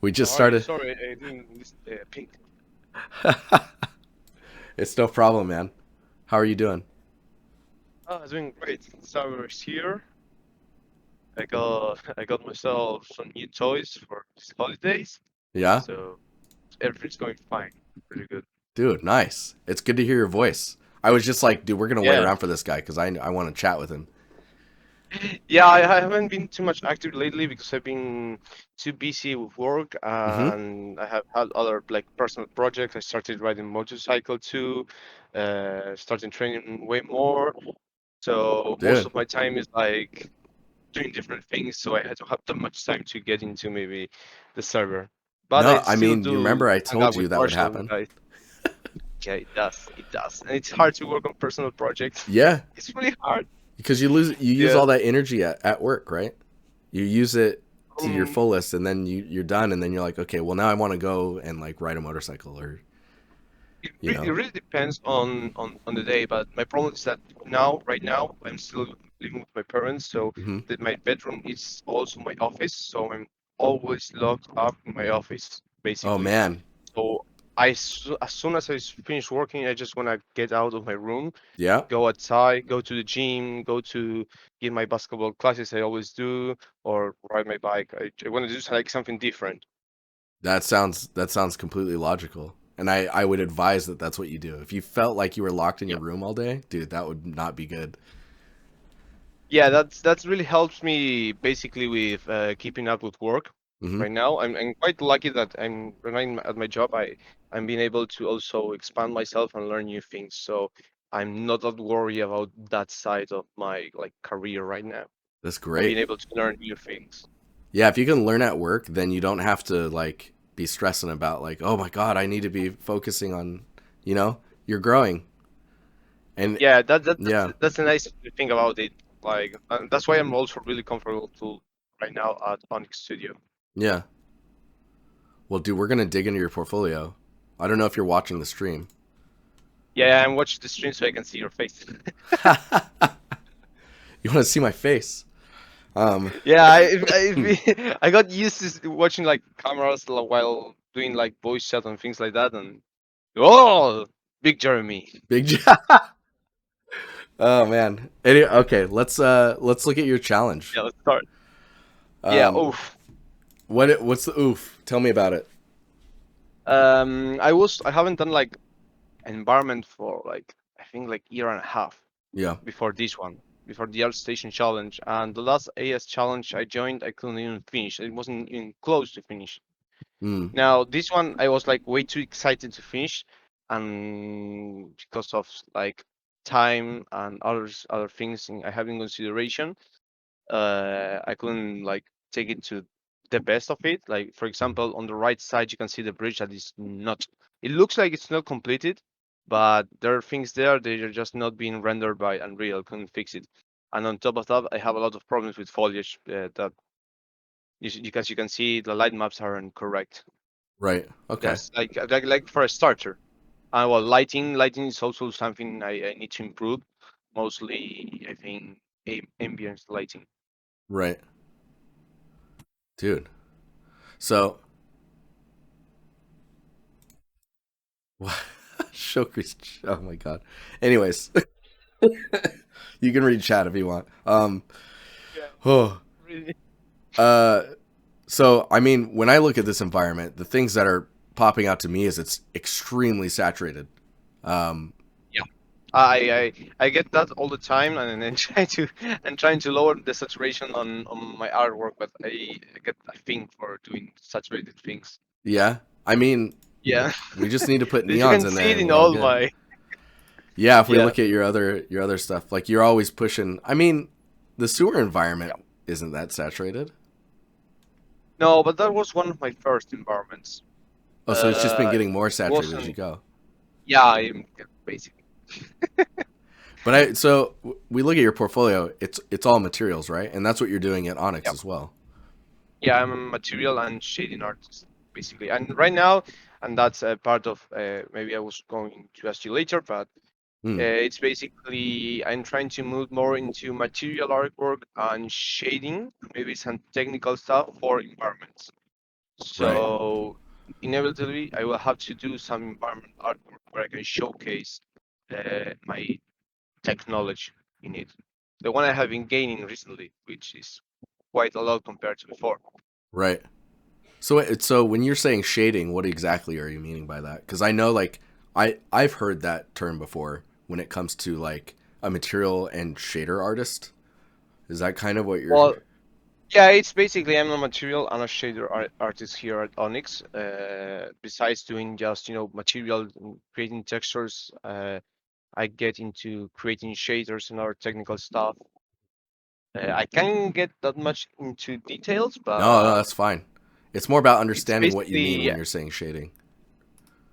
We just How are you? started. Sorry, I didn't listen, pink. It's no problem, man. How are you doing? It's doing great. Summer's here. I got myself some new toys for these holidays, Yeah? so everything's going fine. Pretty good. Dude, nice. It's good to hear your voice. I was just like, dude, we're going to wait Yeah. around for this guy because I want to chat with him. Yeah, I haven't been too much active lately because I've been too busy with work Mm-hmm. and I have had other like personal projects. I started riding motorcycle too, starting training way more. So most Dude. of my time is like doing different things, so I had to have that much time to get into maybe the server. But I No, I still mean, you remember do I hang out told with you that would Marshall and happen. guys. Yeah, it does. It does. And it's hard to work on personal projects. Yeah, It's really hard. because you use Yeah. all that energy at work, right? You use it to your Um, fullest and then you're done and then you're like, okay, well now I want to go and like ride a motorcycle or, you it know. really depends on the day, but my problem is that now, right now, I'm still living with my parents, so Mm-hmm. that my bedroom is also my office, so I'm always locked up in my office, Oh basically. man. So as soon as finish working, I just want to get out of my room, Yeah. go outside, go to the gym, go to give my basketball classes I always do, or ride my bike. I want to do like something different. That sounds completely logical. And I would advise that that's what you do. If you felt like you were locked in Yeah. your room all day, dude, that would not be good. Yeah, that's really helps me basically with keeping up with work. Hmm. Right now, I'm quite lucky that I'm when I'm at my job. I'm being able to also expand myself and learn new things. So I'm not that worried about that side of my like career right now. That's I'm being great. able to learn new things. Yeah, if you can learn at work, then you don't have to like be stressing about like, oh my god, I need to be focusing on, you're growing. And Yeah, that's yeah, that's a nice thing about it. Like that's why I'm also really comfortable to right now at Onyx Studio. yeah. Well, dude, we're gonna dig into your portfolio. I don't know if you're watching the stream. Yeah, I'm watching the stream so I can see your face. You want to see my face? Um, Yeah, I got used to watching like cameras while doing like voice chat and things like that, and oh, big Jeremy. big. Oh man. Okay, let's look at your challenge. Yeah, let's start. Yeah, Um, oof. what's the oof? Tell me about it. I haven't done like environment for like I think like year and a half Yeah. before this one, before the Art Station challenge, and the last AS challenge I joined, I couldn't even finish. It wasn't even close to finish. Mm, Now this one I was like way too excited to finish, and because of like time and other things I have in consideration, I couldn't like take it to the best of it. Like for example, on the right side you can see the bridge that is not. It looks like it's not completed, but there are things there they are just not being rendered by Unreal. Couldn't fix it. And on top of that, I have a lot of problems with foliage that because you can see the light maps aren't correct. right. Okay. That's like for a starter. Well, lighting is also something I need to improve. Mostly, I think ambience lighting. Right. Dude. So, Shoku's. Oh my god. Anyways, you can read chat if you want. Yeah, Oh. really. Uh. So I mean, when I look at this environment, the things that are popping out to me is it's extremely saturated. Um. Yeah, I get that all the time, and then trying to lower the saturation on my artwork, but I get a thing for doing saturated things. Yeah. I mean, Yeah, we just need to put you neons can in see there, it and in we're all all good. my Yeah. If we yeah. look at your other stuff, like you're always pushing. I mean, the sewer environment isn't that saturated. No, but that was one of my first environments. Oh, so it's just been getting more It saturated as you wasn't. go. Yeah, I'm basically. But we look at your portfolio. It's all materials, right? And that's what you're doing at Onyx Yeah, as well. yeah, I'm a material and shading artist basically, and right now, and that's a part of maybe I was going to ask you later, but Hmm. it's basically I'm trying to move more into material artwork and shading, maybe some technical stuff for environments. Right. So inevitably, I will have to do some environment artwork where I can showcase my technology in it. The one I have been gaining recently, which is quite a lot compared to before. Right. So when you're saying shading, what exactly are you meaning by that? Because I know like I've heard that term before when it comes to like a material and shader artist. Is that kind of what you're? Well, yeah, it's basically I'm a material and a shader artist here at Onyx. Besides doing just material and creating textures, I get into creating shaders and other technical stuff. I can't get that much into details, No, no, but that's fine. It's more about it's understanding what you mean basically when you're saying shading.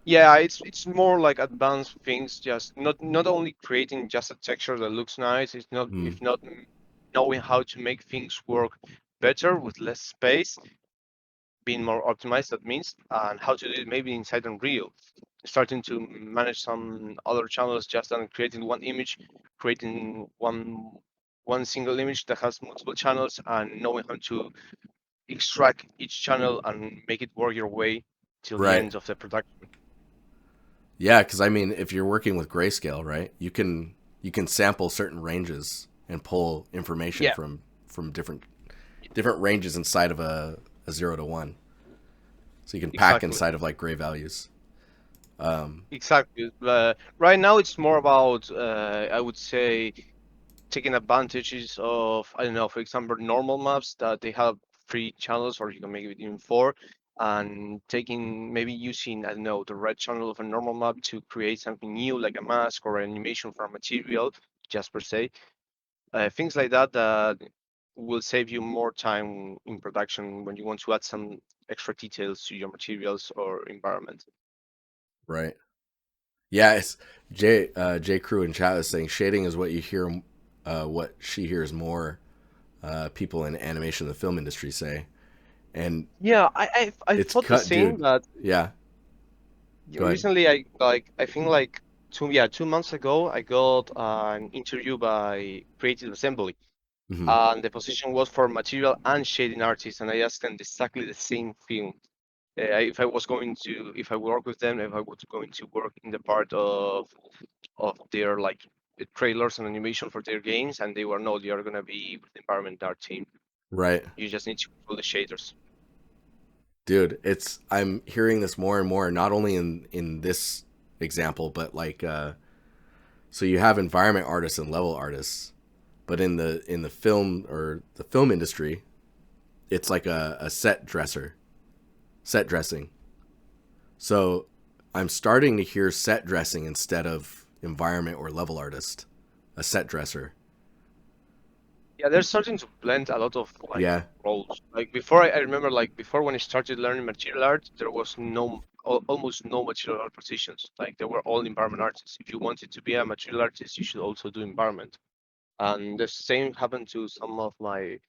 yeah, it's more like advanced things. Just not only creating just a texture that looks nice. It's not Mm, if not knowing how to make things work better with less space, being more optimized. That means and how to do it maybe inside Unreal. Starting to manage some other channels just on creating one image, creating one single image that has multiple channels, and knowing how to extract each channel and make it work your way till the right. end of the production. Yeah, because I mean, if you're working with grayscale, right, you can sample certain ranges and pull information Yeah, from different ranges inside of a 0 to 1. So you can pack exactly. inside of like gray values. Um, Exactly. Right now, it's more about, I would say, taking advantages of, I don't know, for example, normal maps that they have three channels, or you can make it even four, and taking maybe using, I don't know, the red channel of a normal map to create something new, like a mask or an animation for a material, just per se. Things like that that will save you more time in production when you want to add some extra details to your materials or environment. right. Yeah, it's J Crew in chat is saying shading is what you hear, what she hears more people in animation and the film industry say, and Yeah, I it's thought the cut, same, dude. but Yeah, go ahead. recently I think like 2 months ago I got an interview by Creative Assembly, Hmm. and the position was for material and shading artist, and I asked them exactly the same thing. If I was going to, if I work with them, if I was going to work in the part of their like trailers and animation for their games, and they were no, they are gonna be with the environment art team. Right, You just need to control the shaders. dude. It's I'm hearing this more and more, not only in this example, but like so you have environment artists and level artists, but in the film or the film industry, it's like a set dressing. So I'm starting to hear set dressing instead of environment or level artist, a set dresser. Yeah, they're starting to blend a lot of like Yeah, roles. Like before, I remember like before when I started learning material art, there was no almost no material art positions. Like they were all environment artists. If you wanted to be a material artist, you should also do environment. And the same happened to some of my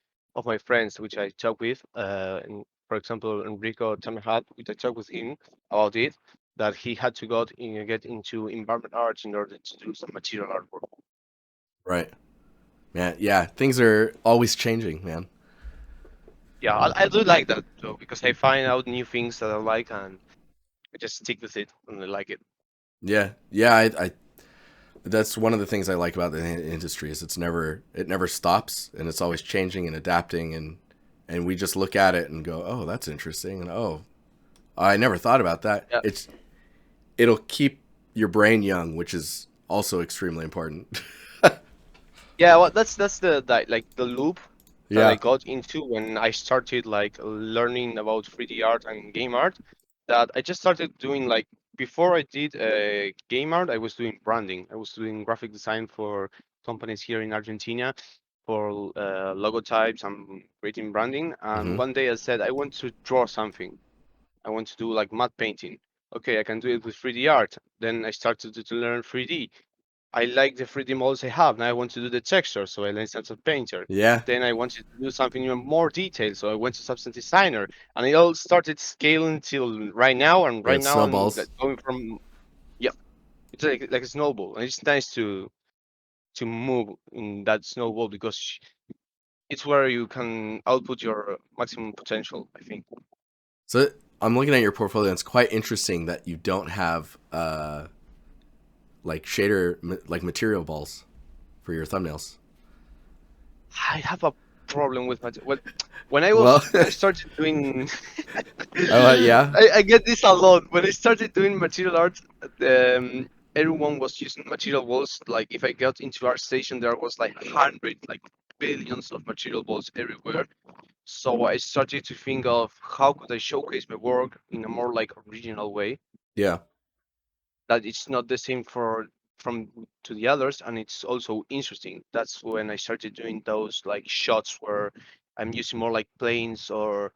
friends, which I talk with. And for example, Enrico Tamerhat, which I talked with him about it, that he had to get into environment art in order to do some material artwork. right. Man, yeah, things are always changing, man. Yeah, I do like that though because I find out new things that I like and I just stick with it and I like it. Yeah, yeah. I that's one of the things I like about the industry is it never stops and it's always changing and adapting and we just look at it and go, oh, that's interesting, and oh, I never thought about that. Yeah, It'll keep your brain young, which is also extremely important. yeah. Well, that's like the loop that I Yeah. got into when I started like learning about 3D art and game art. That I just started doing like before I did game art, I was doing branding. I was doing graphic design for companies here in Argentina for logo types and creating branding. And Hmm. one day I said I want to draw something. I want to do like matte painting. Okay, I can do it with 3D art. Then I started to learn 3D. I like the 3D models I have. Now I want to do the texture, so I learned Substance Painter. Yeah. Then I wanted to do something even more detailed, so I went to Substance Designer, and it all started scaling till right now. And Yeah, right it now snowballs. going from yeah, it's like a snowball, and it's nice to move in that snowball because it's where you can output your maximum potential. I think. So I'm looking at your portfolio. And it's quite interesting that you don't have like like material balls for your thumbnails. I have a problem with my well, when I Well, was when I started doing yeah, I get this a lot. When I started doing material art, everyone was using material balls. Like if I got into art station, there was like hundred, like billions of material balls everywhere. So I started to think of how could I showcase my work in a more like original way yeah, that it's not the same for from to the others, and it's also interesting. That's when I started doing those like shots where I'm using more like planes or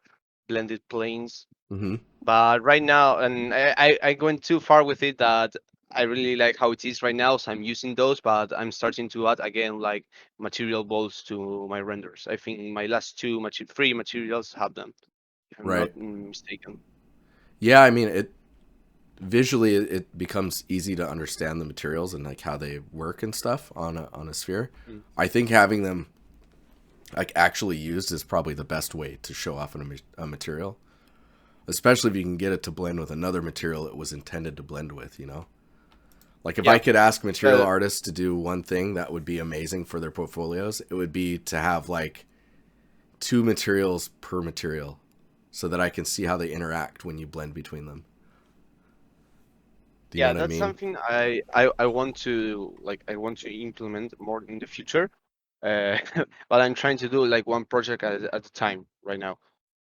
blended planes. hmm, But right now, and I went too far with it that I really like how it is right now, so I'm using those, but I'm starting to add again like material balls to my renders. I think my last two free materials have them, if I'm not right. mistaken. Yeah, I mean, it visually it becomes easy to understand the materials and like how they work and stuff on a sphere. Mm. I think having them like actually used is probably the best way to show off a material, especially if you can get it to blend with another material it was intended to blend with. Like if I Yeah. could ask material Uh, artists to do one thing that would be amazing for their portfolios, it would be to have like two materials per material so that I can see how they interact when you blend between them. Do you know yeah, what I that's mean? something I want to like I want to implement more in the future. Uh, but I'm trying to do like one project at a time right now.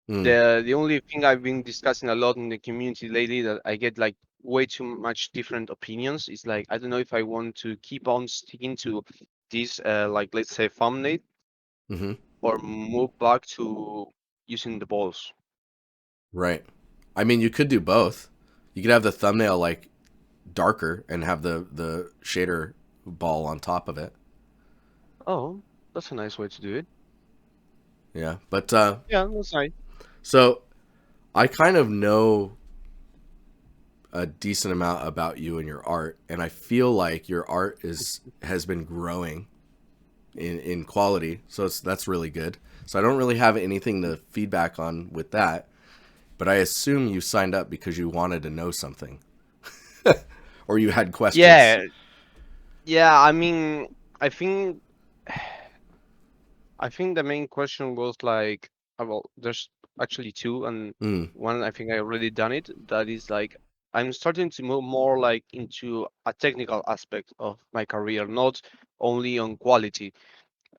Mm, The only thing I've been discussing a lot in the community lately that I get like way too much different opinions is like I don't know if I want to keep on sticking to this like let's say thumbnail mm-hmm. or move back to using the balls. Right. I mean, you could do both. You could have the thumbnail like darker and have the shader ball on top of it. Oh, that's a nice way to do it. Yeah. But Yeah, that's nice. so I kind of know a decent amount about you and your art, and I feel like your art is has been growing in quality. So that's really good. So I don't really have anything to feedback on with that, but I assume you signed up because you wanted to know something or you had questions. Yeah, yeah. I mean, I think I think the main question was like, well, there's actually two, and Mm, one I think I already done it. That is like I'm starting to move more like into a technical aspect of my career, not only on quality.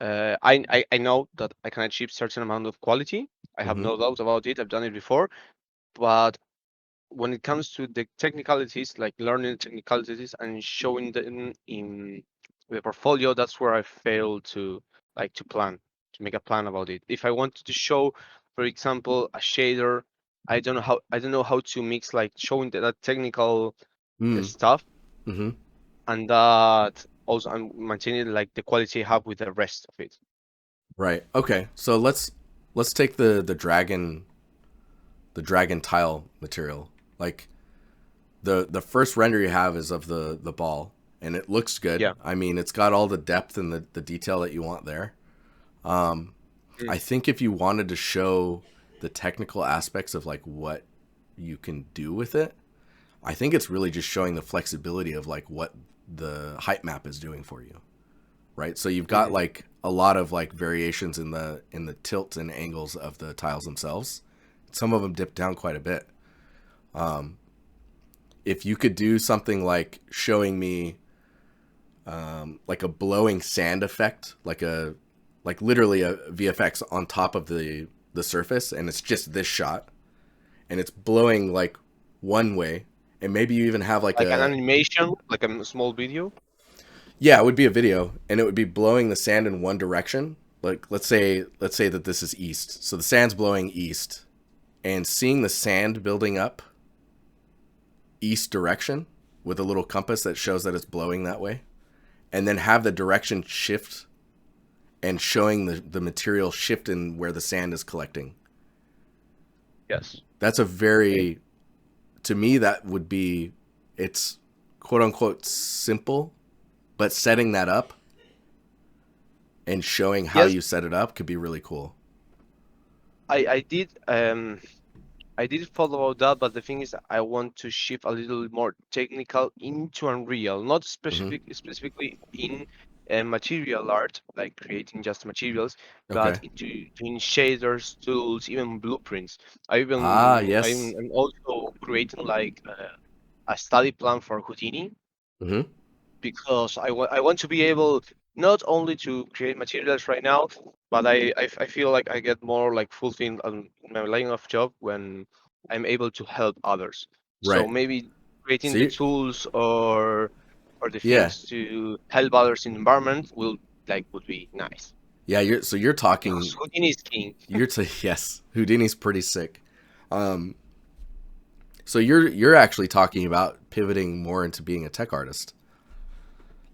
I know that I can achieve certain amount of quality. I have mm-hmm, no doubt about it. I've done it before, but when it comes to the technicalities, like learning the technicalities and showing them in the portfolio, that's where I fail to like to make a plan about it. If I wanted to show, for example, a shader, I don't know how to mix like showing that technical mm, stuff mm-hmm. and that also I'm maintaining like the quality I have with the rest of it. Right. Okay. So let's take the dragon tile material. Like the first render you have is of the ball, and it looks good. Yeah. I mean, it's got all the depth and the detail that you want there. Um, Mm. I think if you wanted to show the technical aspects of like what you can do with it, I think it's really just showing the flexibility of like what the height map is doing for you, right? So you've got Mhm. like a lot of like variations in the tilt and angles of the tiles themselves. Some of them dip down quite a bit. Um, if you could do something like showing me like a blowing sand effect, like literally a VFX on top of the surface, and it's just this shot, and it's blowing like one way, and maybe you even have like Like an a animation, like a small video. yeah, it would be a video, and it would be blowing the sand in one direction. Like let's say that this is east, so the sand's blowing east, and seeing the sand building up east direction with a little compass that shows that it's blowing that way, and then have the direction shift and showing the material shift in where the sand is collecting. Yes. That's a very, to me, that would be, it's quote unquote simple, but setting that up and showing how Yes, you set it up could be really cool. I did. I did follow about that, but the thing is, I want to shift a little more technical into Unreal, not Hmm. specifically in material art, like creating just materials, but Okay. into doing shaders, tools, even blueprints. Ah, I'm yes. I'm also creating like a study plan for Houdini Hmm. because I want to be able not only to create materials right now, but I feel like I get more like fulfilled in my line of job when I'm able to help others. So Right. maybe creating So the you, tools or the yeah, things to help others in the environment would be nice yeah. You're because talking. Houdini is king. You're to yes. Houdini's pretty sick. Um, so you're actually talking about pivoting more into being a tech artist,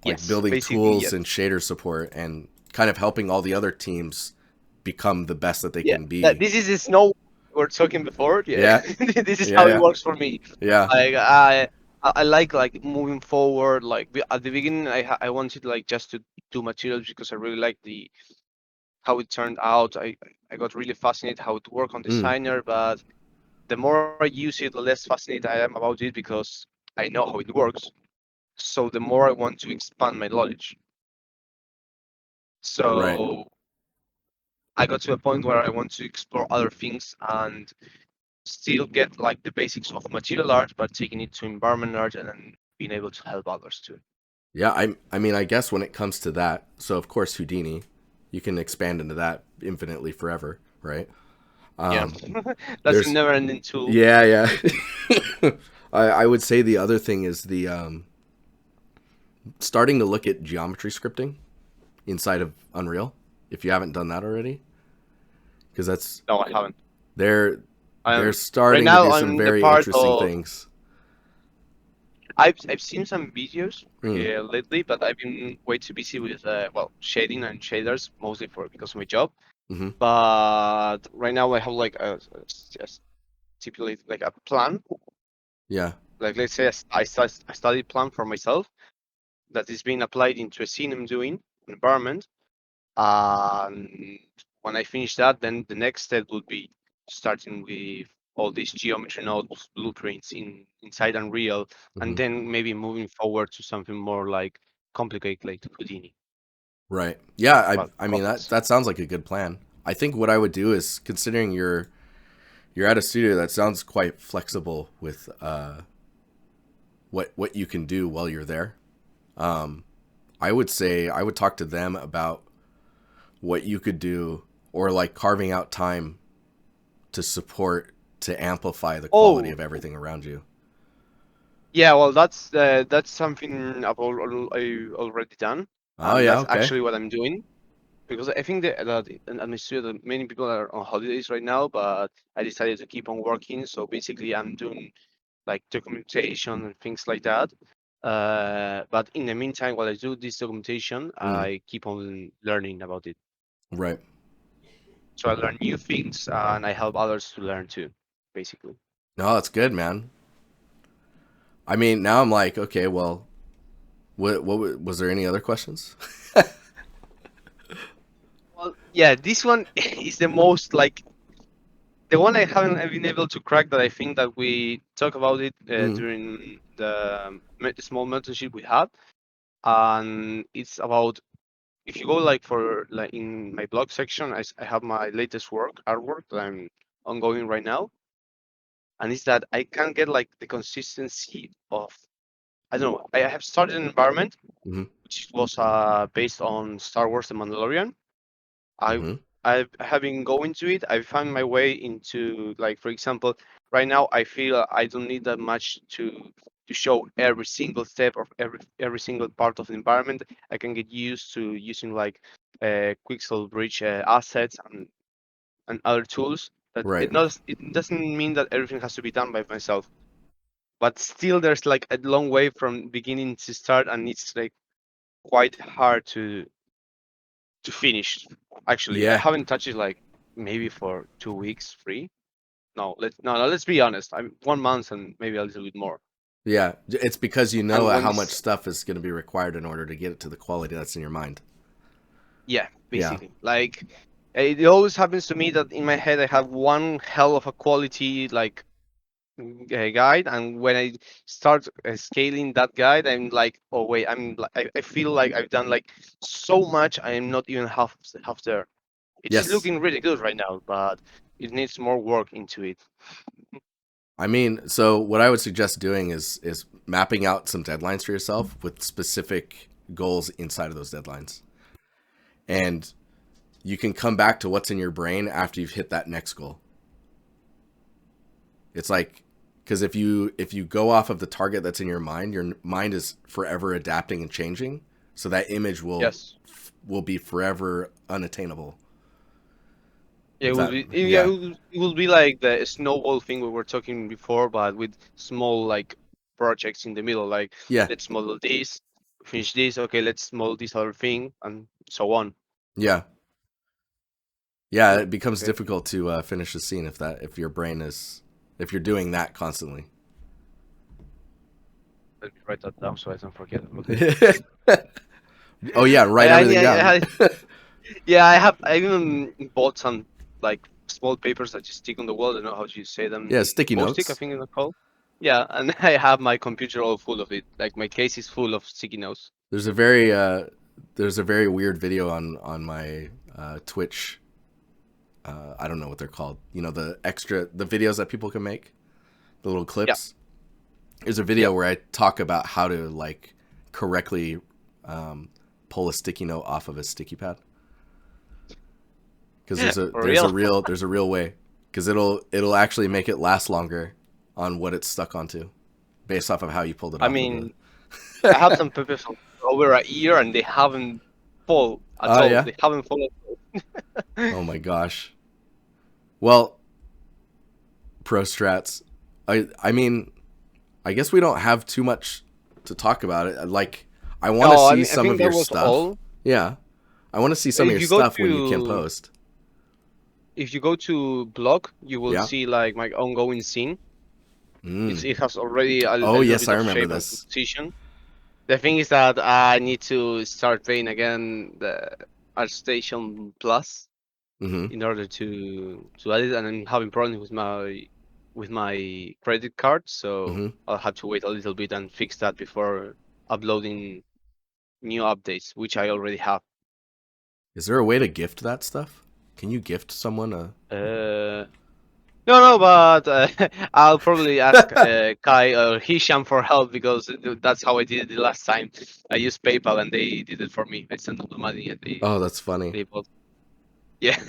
like Yes, building basically tools yes. and shader support, and kind of helping all the other teams become the best that they Yeah, can be. this is the snow we were talking before. Yeah, Yeah, this is yeah, how it yeah, works for me. yeah. Like I like moving forward. Like at the beginning, I wanted like just to do materials because I really like the how it turned out. I got really fascinated how it worked on Mm, designer, but the more I use it, the less fascinated I am about it because I know how it works. So the more I want to expand my knowledge. right. So I got to a point where I want to explore other things and still get like the basics of material art, but taking it to environment art and then being able to help others too. Yeah, I mean, I guess when it comes to that, so of course Houdini, you can expand into that infinitely forever, right? Yeah, Um, that's a there's never-ending tool. yeah, yeah. I would say the other thing is the starting to look at geometry scripting inside of Unreal if you haven't done that already, because that's No, I haven't. they're they're I'm right starting to now. do some I'm the very part interesting of. things. I've seen some videos Mm, lately, but I've been way too busy with shading and shaders mostly for because of my job. mm-hmm. But right now I have like a stipulate like a plan, Yeah. like let's say a study plan for myself that is being applied into a scene I'm doing environment. And when I finish that, then the next step would be starting with all these geometry nodes, blueprints inside Unreal, and Mm-hmm. then maybe moving forward to something more like complicated like Houdini. Right. Yeah. But I mean that process. that sounds like a good plan. I think what I would do is considering you're at a studio that sounds quite flexible with what you can do while you're there. Um, I would say I would talk to them about what you could do or like carving out time to support to amplify the quality Oh, of everything around you. yeah. Well, that's something I already done, Oh and yeah, that's okay. actually what I'm doing. Because I think that in my studio, that many people are on holidays right now, but I decided to keep on working. So basically, I'm doing like documentation and things like that. But in the meantime, while I do this documentation, Mm, I keep on learning about it. right. So I learn new things and I help others to learn too, basically. No, that's good, man. I mean, now I'm like, okay, well, was there any other questions? Well, yeah, this one is the most like the one I haven't been able to crack that I think that we talk about it Mm, during the small mentorship we had, and it's about if you go like for like in my blog section, I have my latest artwork that I'm ongoing right now, and it's that I can't get like the consistency of I don't know. I have started an environment mm-hmm, which was based on Star Wars: The Mandalorian. I mm-hmm, I have been going to it. I found my way into like for example, right now I feel I don't need that much to show every single step of every single part of the environment. I can get used to using like Quixel Bridge assets and other tools. That right. it doesn't mean that everything has to be done by myself, but still there's like a long way from beginning to start, and it's like quite hard to finish. Actually, I Yeah, haven't touched it like maybe for 2 weeks, free. No, let's be honest. I'm 1 month and maybe a little bit more. yeah. It's because you know And when how much it's stuff is going to be required in order to get it to the quality that's in your mind. yeah, Yeah. basically like. It always happens to me that in my head I have one hell of a quality like guide, and when I start scaling that guide, I'm like, oh wait, I feel like I've done like so much. I am not even half there. It is Yes. looking really good right now, but it needs more work into it. I mean, so what I would suggest doing is mapping out some deadlines for yourself with specific goals inside of those deadlines. And you can come back to what's in your brain after you've hit that next goal. It's like because if you go off of the target that's in your mind is forever adapting and changing, so that image Yes. will be forever unattainable. Yeah, If it will that be. Yeah, yeah it will be like the snowball thing we were talking before, but with small like projects in the middle. Like, yeah let's model this, finish this. Okay, let's model this other thing, and so on. yeah yeah, Hmm, it becomes okay, difficult to finish the scene if your brain is if you're doing that constantly. let me write that down so I don't forget about it. Oh yeah, write everything down. Yeah, I even bought some like small papers that you stick on the wall. I don't know how you say Yeah, them. sticky Post-it, I notes. think it's called. Yeah, and I have my computer all full of it. Like my case is full of sticky notes. There's a very there's a very weird video on my Twitch. I don't know what they're called. You know, the videos that people can make, the little Yeah, clips. There's a yeah. video where I talk about how to like correctly um, pull a sticky note off of a sticky pad because For real. there's a real way because it'll actually make it last longer on what it's stuck onto based off of how you pulled it I off of the. mean, I have some papers for over a year and they haven't fall at Oh all. yeah. They haven't fallen. Oh my gosh. Well, pro strats. I mean, I guess we don't have too much to talk about it. Like, I want to No, see I some think of that your was stuff. all. Yeah, I want to see some of If your you go stuff when you can to post. if you go to blog, you will Yeah. see like my ongoing scene. Mm. It has already a Oh little yes, bit I of remember shape and this. composition. The thing is that I need to start paying again the ArtStation Plus Mm-hmm. in order to add it, and I'm having problems with my credit card, so Mm-hmm. I'll have to wait a little bit and fix that before uploading new updates, which I already have. Is there a way to gift that stuff? Can you gift someone a? Uh, no, no, but I'll probably ask Kai or Hisham for help because that's how I did it the last time. I used PayPal and they did it for me. I sent them the money and Oh, that's funny. they bought. Yeah,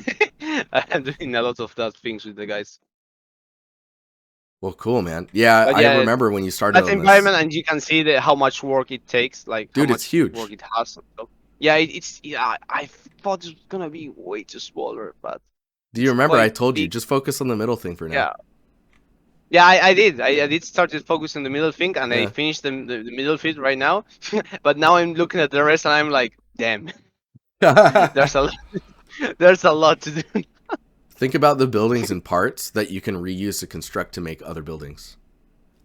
I'm doing a lot of that things with the guys. Well, cool, man. Yeah, But I yeah, remember when you started that on this, environment, and you can see how much work it takes, like how dude. It's much work huge. it has. And stuff. Yeah, it's yeah. I thought it was gonna be way too smaller, but Do you it's remember I quite told you big. just focus on the middle thing for now? Yeah, yeah. I did. I did start to focus on the middle thing, and I Yeah. finished the middle fit right now. But now I'm looking at the rest, and I'm like, damn, there's a there's a lot to do. Think about the buildings and parts that you can reuse to construct to make other buildings.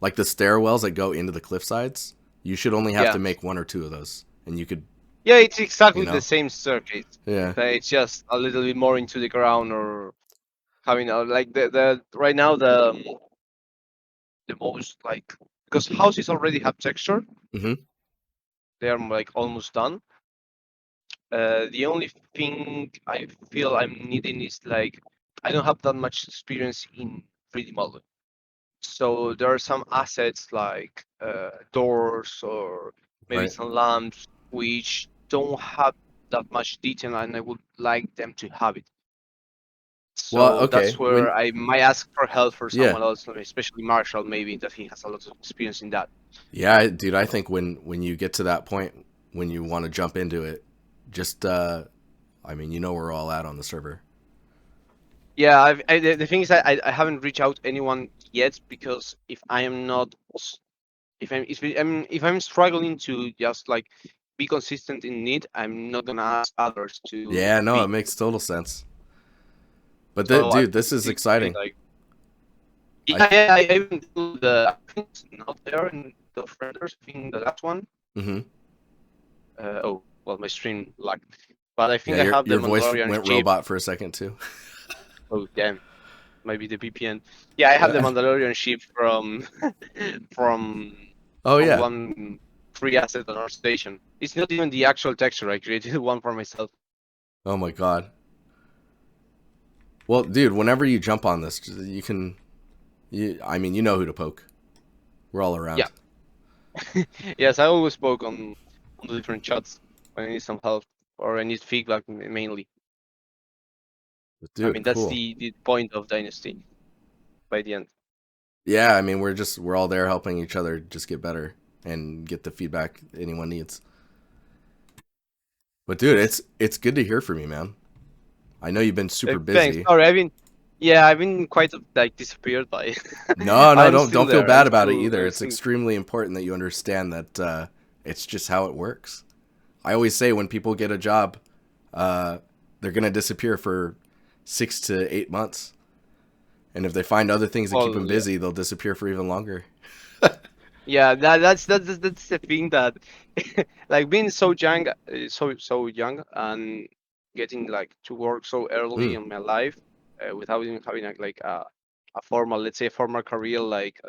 Like the stairwells that go into the cliff sides, you should only have Yeah, to make one or two of those, and you could, yeah. It's you exactly the know, same circuit. yeah. It's just a little bit more into the ground or having like the right now the most like because houses already have texture, Hmm. they are like almost done. The only thing I feel I'm needing is like I don't have that much experience in 3D modeling, so there are some assets like doors or maybe Right. some lamps which don't have that much detail, and I would like them to have it. Well, So okay. that's where I might ask for help for Yeah, someone else, especially Marshall, maybe that he has a lot of experience in that. yeah, dude. I think when you get to that point, when you want to jump into it, just, I mean, you know, we're all out on the server. Yeah, the thing is, I haven't reached out anyone yet because if I am not, if I'm struggling to just like be consistent in it, I'm not gonna ask others to Yeah, no, it be. makes total sense. But So I dude, this is think it's gonna be exciting. like, I, yeah, yeah, I even do the. I think it's not there in the renders. I think the last one. mm-hmm. Oh, well, my stream lagged. But I Yeah, think I have the your voice Mandalorian went ship. robot for a second too. Oh damn, maybe the VPN. Yeah, I have the Yeah. Mandalorian ship from from Oh from yeah. one free asset on our station. It's not even the actual texture. I created one for myself. Oh my god. Well, dude, whenever you jump on this, you can. I mean, you know who to poke. We're all Yeah. around. Yes, I always spoke on the different chats when I need some help or I need feedback mainly. I Dude, mean, that's cool. the point of Dynasty by the end. Yeah, I mean, we're all there helping each other just get better and get the feedback anyone needs. But dude, it's good to hear from you, man. I know you've been super Thanks. busy. Sorry, yeah, I've been quite like disappeared by. No, no, I'm don't still feel there. bad about it either. I'm It's still. extremely important that you understand that it's just how it works. I always say when people get a job, uh, they're gonna disappear for 6 to 8 months, and if they find other things that keep them Well, yeah. busy, they'll disappear for even longer. Yeah, that's the thing that, like being so young, so young, and getting like to work so early Mm, in my life, without even having a formal, let's say, a formal career like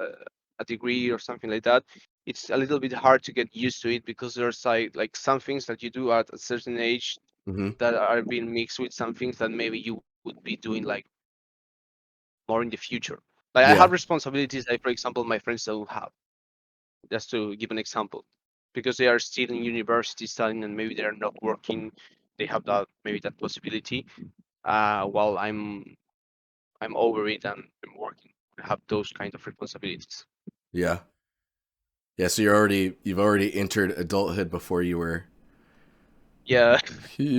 a degree or something like that. It's a little bit hard to get used to it because there's like some things that you do at a certain age mm-hmm. that are being mixed with some things that maybe you would be doing like more in the future. Like I Yeah, have responsibilities that, for example, my friends don't have, just to give an example, because they are still in university studying and maybe they're not working. They have that, maybe that possibility. While I'm over it and I'm working, I have those kind of responsibilities. yeah, yeah. So you've already entered adulthood Yeah,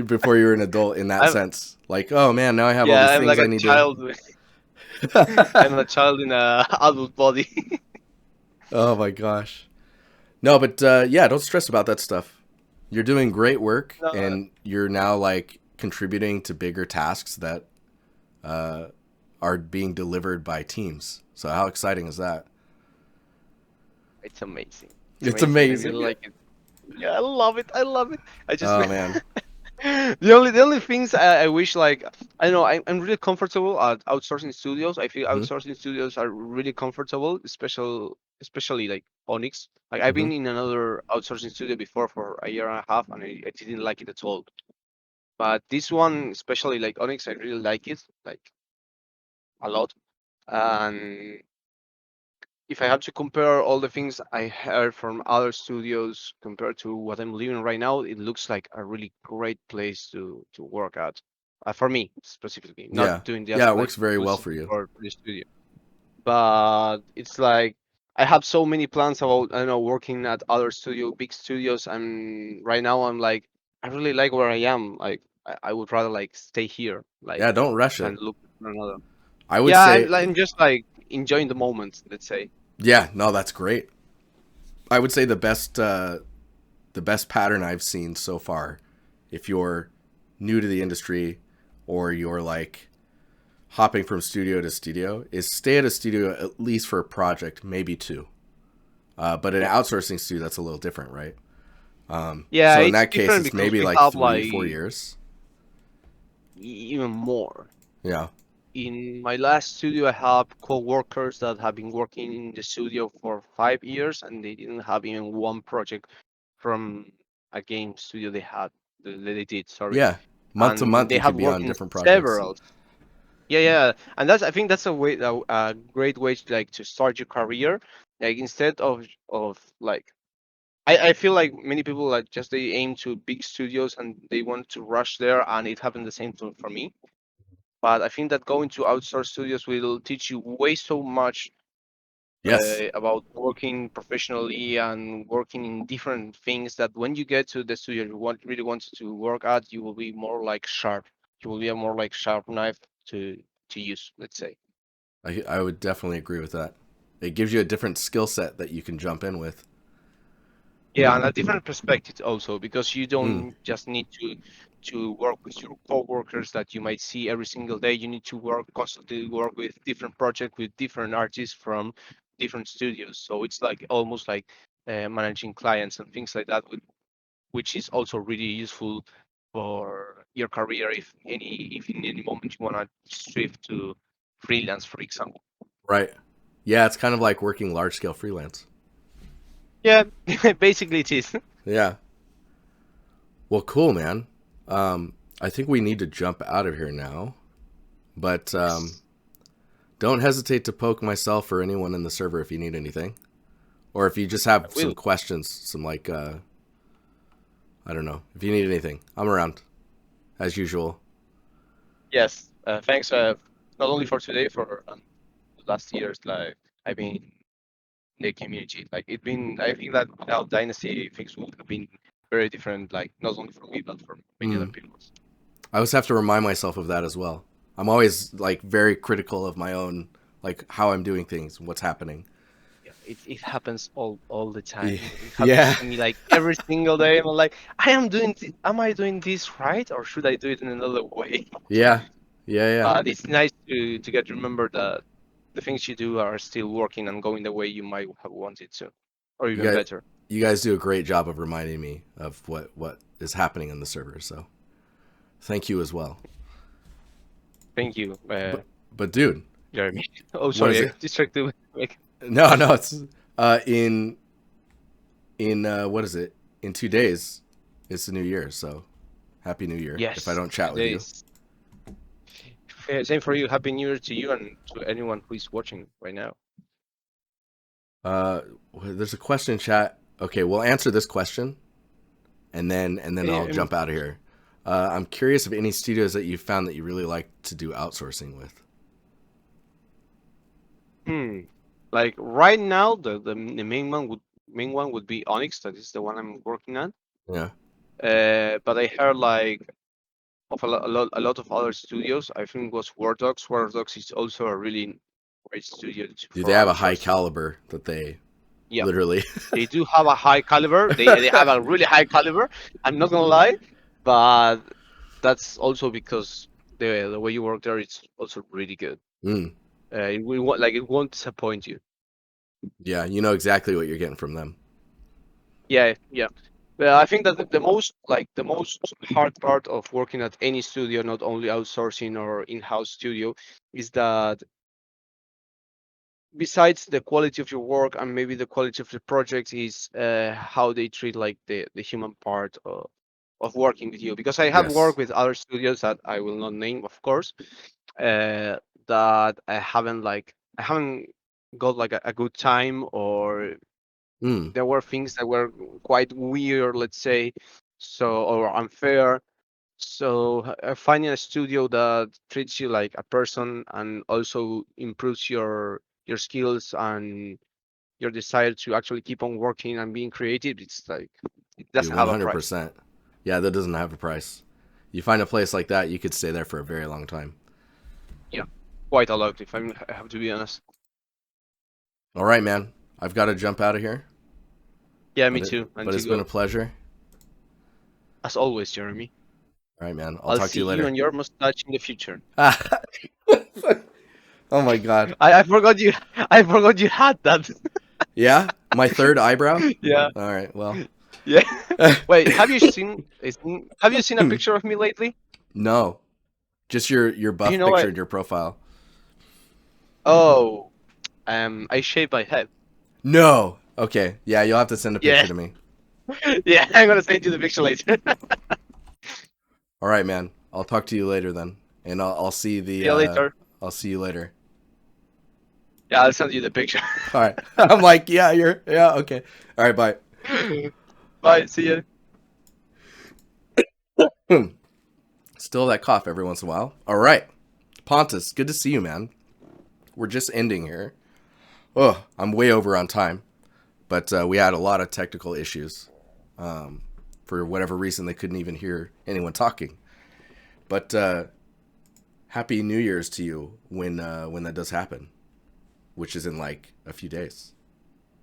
before you were an adult in that I'm sense. Like, oh man, now I have all yeah these I'm like things I a need to. child. I'm a child in a adult body. Oh my gosh. No, but yeah, don't stress about that stuff. You're doing great work, No, and you're now like contributing to bigger tasks that uh, are being delivered by teams. So how exciting is that? it's amazing. It's It's amazing. I really amazing. like it. Yeah, I love it. I love it. I just Oh man. the only things I wish, like, I don't know, I'm really comfortable at outsourcing studios. I feel Hmm. outsourcing studios are really comfortable, especially like Onyx. Like I've Hmm. been in another outsourcing studio before for a year and a half, and I didn't like it at all. But this one, especially like Onyx, I really like it like a lot. And if I have to compare all the things I heard from other studios compared to what I'm living right now, it looks like a really great place to work at. For me specifically, not Yeah. doing Yeah, just it like works very well publicity for you. for the studio, but it's like I have so many plans about, I don't know, working at other big studios, and right now I'm like, I really like where I am. Like I would rather like stay here, like, Yeah, don't rush than it. look for another. I would Yeah, say, I'm just like enjoying the moment, let's say. yeah, no, that's great. I would say the best pattern I've seen so far, if you're new to the industry or you're like hopping from studio to studio, is stay at a studio at least for a project, maybe two. But an Yeah. outsourcing studio, that's a little different, right? Yeah, So in it's that case, different it's because maybe we like have 3 4 years. even more. Yeah, In my last studio, I have co-workers that have been working in the studio for 5 years, and they didn't have even one project from a game studio they had. They did, sorry, yeah. Month to and month, they you have could be worked on in different projects. several. Yeah, yeah, and that's, I think that's a great way to like to start your career. Like instead of like I feel like many people like just they aim to big studios and they want to rush there, and it happened the same for me. But I think that going to outsource studios will teach you way so much Yes, about working professionally and working in different things, that when you get to the studio you really want to work at, you will be more like sharp. You will be a more like sharp knife to use, let's say. I would definitely agree with that. It gives you a different skill set that you can jump in with. Yeah, and a different perspective also, because you Mm, don't just need to work with your coworkers that you might see every single day. You need to constantly work with different projects with different artists from different studios. So it's like almost like managing clients and things like that, which is also really useful for your career if in any moment you want to shift to freelance, for example. Right. Yeah, it's kind of like working large scale freelance. Yeah, basically it is. Yeah. Well, cool, man. I think we need to jump out of here now, but Yes, don't hesitate to poke myself or anyone in the server if you need anything, or if you just I have some will. questions, some I don't know. If you need anything, I'm around as usual. Yes, thanks. Not only for today, for last years, like I've been in the community. Like it been, I think that without Dynasty, things would have been very different. Like not only for me, but for many other Mm. people. I always have to remind myself of that as well. I'm always like very critical of my own, like how I'm doing things, what's happening. Yeah, it happens all the Yeah, time. It happens yeah, to me like every single day. I'm like, am I doing this right, or should I do it in another way? yeah, yeah. But it's nice to get to remember that the things you do are still working and going the way you might have wanted to, or You even guys, better. you guys do a great job of reminding me of what is happening in the server. So thank you as well. Thank you, But dude, Jeremy. Oh, what sorry, is I it? got distracted. Like, No, no, it's in what is it? In 2 days, it's the new year. So happy New Year. If I yes, don't chat with you, today's same for you. Happy New Year to you and to anyone who is watching right now. uh, there's a question in chat. Okay, we'll answer this question and then Eh, I'll jump out of here. I'm curious of any studios that you found that you really like to do outsourcing with. Hmm. Like right now, the main one would be Onyx. That is the one I'm working on. Yeah. But I heard like of a lot of other studios. I think it was Wordox. Wordox is also a really great studio Do they for have a high outsourcing. caliber that they Yeah, literally? they do have a high caliber. They have a really high caliber. I'm not gonna lie, but that's also because the way you work there is also really good. Mm, It won't disappoint you. yeah, you know exactly what you're getting from them. Yeah, yeah. Well, I think that the most hard part of working at any studio, not only outsourcing or in-house studio, is that besides the quality of your work and maybe the quality of the project is how they treat like the human part of working with you. Because I have Yes. worked with other studios that I will not name, of course, that I haven't got like a good time, or Mm, there were things that were quite weird, let's say, so or unfair. So finding a studio that treats you like a person and also improves your skills and your desire to actually keep on working and being creative, it's like it dude, doesn't have a price. 100%. Yeah, that doesn't have a price. You find a place like that, you could stay there for a very long time. Yeah, quite a lot, if I have to be honest. All right, man. I've got to jump out of here, Yeah, me but too. And to it's been a go, pleasure. as always, Jeremy. All right, man. I'll I'll talk to see you you later. and your mustache in the future. Oh my god. I forgot you. I forgot you had that. Yeah, my third eyebrow. Yeah, All right. Well, yeah. Wait, have you seen a picture of me lately? no, just your Do you buff know picture what? in your profile. Oh, I shaved my head. No. Okay. Yeah, you'll have to send a Yeah, picture to me. yeah. I'm gonna send you the picture later. All right, man. I'll talk to you later then, and I'll see See you later. I'll see you later. Yeah, I'll send you the picture. All right. I'm like, yeah, yeah, okay. All right, bye. Bye. See you. Still that cough every once in a while. All right. Pontus, good to see you, man. We're just ending here. Oh, I'm way over on time, but we had a lot of technical issues. For whatever reason, they couldn't even hear anyone talking. But happy New Year's to you when that does happen, which is in like a few days,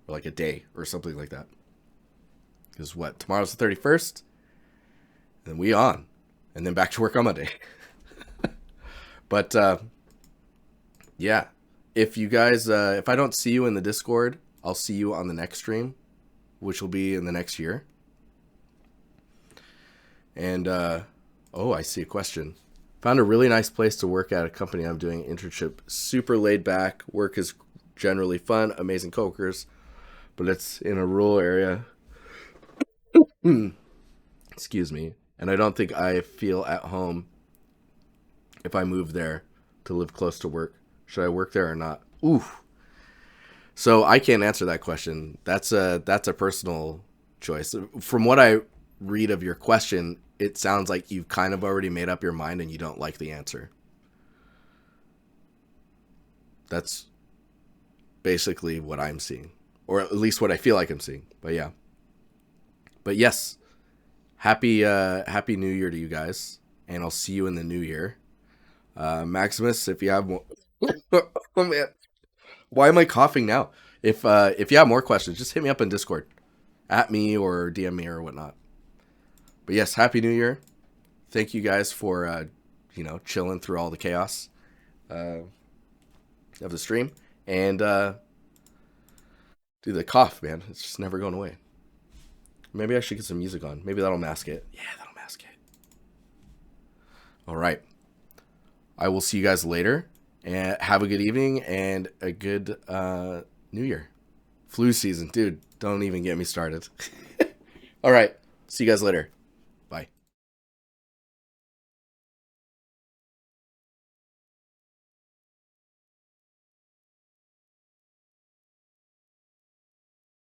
or like a day or something like that. Because what, tomorrow's the 31st, and then we on, and then back to work on Monday. But yeah, if you guys, if I don't see you in the Discord, I'll see you on the next stream, which will be in the next year. And Oh, I see a question. Found a really nice place to work at a company I'm doing an internship. Super laid back. Work is generally fun. Amazing coworkers, but it's in a rural area. Excuse me. And I don't think I feel at home if I move there to live close to work. Should I work there or not? Ooh. So I can't answer that question. That's a personal choice. From what I read of your question, it sounds like you've kind of already made up your mind and you don't like the answer. That's basically what I'm seeing, or at least what I feel like I'm seeing. But yeah, but yes, happy New Year to you guys, and I'll see you in the new year. Maximus, if you have more, oh man, why am I coughing now? If you have more questions, just hit me up in Discord, at me or DM me or whatnot. But yes, happy New Year. Thank you guys for chilling through all the chaos uh, of the stream. And dude, the cough, man, it's just never going away. Maybe I should get some music on. Maybe that'll mask it. Yeah, that'll mask it. All right. I will see you guys later. And have a good evening and a good New Year. Flu season, dude. Don't even get me started. All right. See you guys later.